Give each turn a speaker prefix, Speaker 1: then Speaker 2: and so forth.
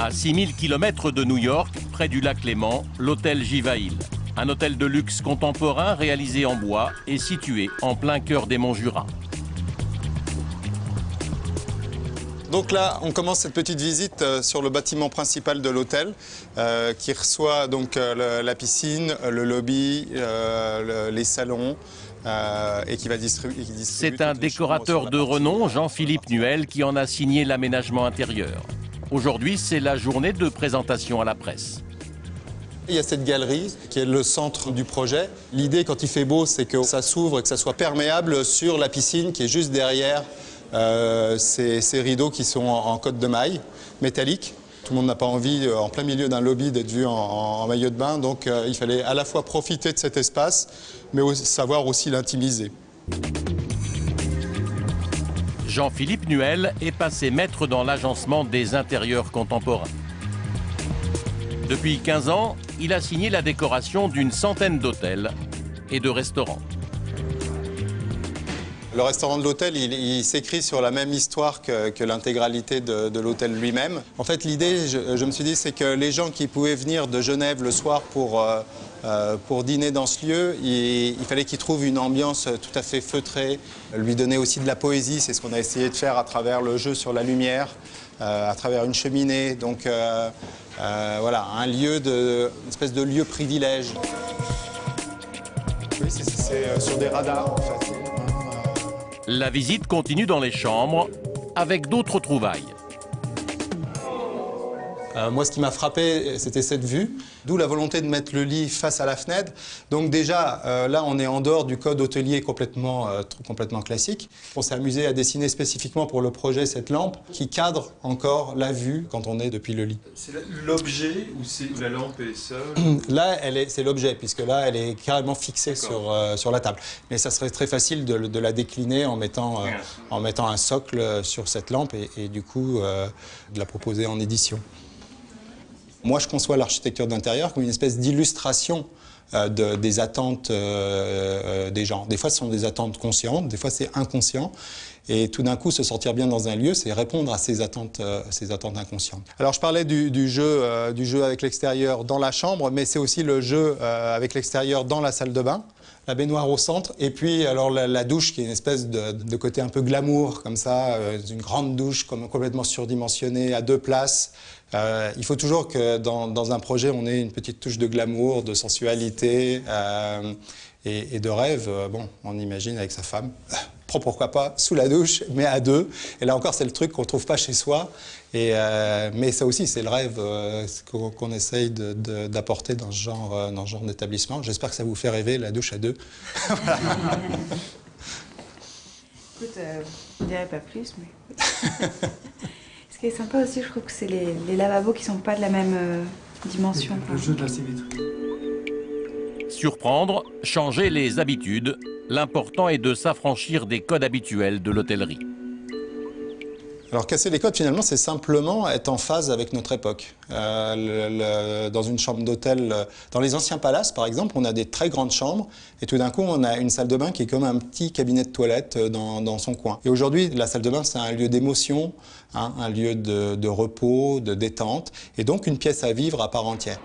Speaker 1: À 6000 km de New York, près du lac Léman, l'hôtel Jivail. Un hôtel de luxe contemporain réalisé en bois et situé en plein cœur des monts Jura.
Speaker 2: Donc là, on commence cette petite visite sur le bâtiment principal de l'hôtel qui reçoit donc la piscine, le lobby, les salons et qui va distribuer.
Speaker 1: C'est un décorateur de renom, Jean-Philippe Nuel, qui en a signé l'aménagement intérieur. Aujourd'hui, c'est la journée de présentation à la presse.
Speaker 2: Il y a cette galerie qui est le centre du projet. L'idée, quand il fait beau, c'est que ça s'ouvre et que ça soit perméable sur la piscine qui est juste derrière ces rideaux qui sont en cotte de maille métallique. Tout le monde n'a pas envie, en plein milieu d'un lobby, d'être vu en maillot de bain. Donc il fallait à la fois profiter de cet espace, mais aussi, savoir aussi l'intimiser.
Speaker 1: Jean-Philippe Nuel est passé maître dans l'agencement des intérieurs contemporains. Depuis 15 ans, il a signé la décoration d'une centaine d'hôtels et de restaurants.
Speaker 2: Le restaurant de l'hôtel, il s'écrit sur la même histoire que l'intégralité de l'hôtel lui-même. En fait, l'idée, je me suis dit, c'est que les gens qui pouvaient venir de Genève le soir pour dîner dans ce lieu, il fallait qu'ils trouvent une ambiance tout à fait feutrée, lui donner aussi de la poésie. C'est ce qu'on a essayé de faire à travers le jeu sur la lumière, à travers une cheminée. Donc voilà, une espèce de lieu privilège. Oui, c'est sur des radars, en fait.
Speaker 1: La visite continue dans les chambres avec d'autres trouvailles.
Speaker 2: Moi, ce qui m'a frappé, c'était cette vue, d'où la volonté de mettre le lit face à la fenêtre. Donc déjà, là, on est en dehors du code hôtelier complètement classique. On s'est amusé à dessiner spécifiquement pour le projet cette lampe qui cadre encore la vue quand on est depuis le lit.
Speaker 3: C'est l'objet ou la lampe est seule?
Speaker 2: Là, c'est l'objet, puisque là, elle est carrément fixée sur la table. Mais ça serait très facile de la décliner en mettant un socle sur cette lampe et du coup, de la proposer en édition. Moi, je conçois l'architecture d'intérieur comme une espèce d'illustration des attentes des gens. Des fois, ce sont des attentes conscientes, des fois, c'est inconscient. Et tout d'un coup, se sentir bien dans un lieu, c'est répondre à ces attentes inconscientes. Alors, je parlais du jeu avec l'extérieur dans la chambre, mais c'est aussi le jeu avec l'extérieur dans la salle de bain. La baignoire au centre, et puis alors la douche qui est une espèce de côté un peu glamour, comme ça, une grande douche complètement surdimensionnée à 2 places. Il faut toujours que dans un projet, on ait une petite touche de glamour, de sensualité et de rêve. Bon, on imagine avec sa femme, pourquoi pas, sous la douche, mais à 2. Et là encore, c'est le truc qu'on ne trouve pas chez soi. Mais ça aussi, c'est le rêve qu'on essaye d'apporter dans ce genre d'établissement. J'espère que ça vous fait rêver, la douche à 2. Voilà.
Speaker 4: Écoute, je ne dirais pas plus, mais... Ce qui est sympa aussi, je trouve que c'est les lavabos qui ne sont pas de la même dimension.
Speaker 3: Le jeu de la symétrie.
Speaker 1: Surprendre, changer les habitudes, l'important est de s'affranchir des codes habituels de l'hôtellerie.
Speaker 2: Alors casser les codes, finalement, c'est simplement être en phase avec notre époque. Dans une chambre d'hôtel, dans les anciens palaces, par exemple, on a des très grandes chambres et tout d'un coup, on a une salle de bain qui est comme un petit cabinet de toilette dans son coin. Et aujourd'hui, la salle de bain, c'est un lieu d'émotion, un lieu de repos, de détente et donc une pièce à vivre à part entière.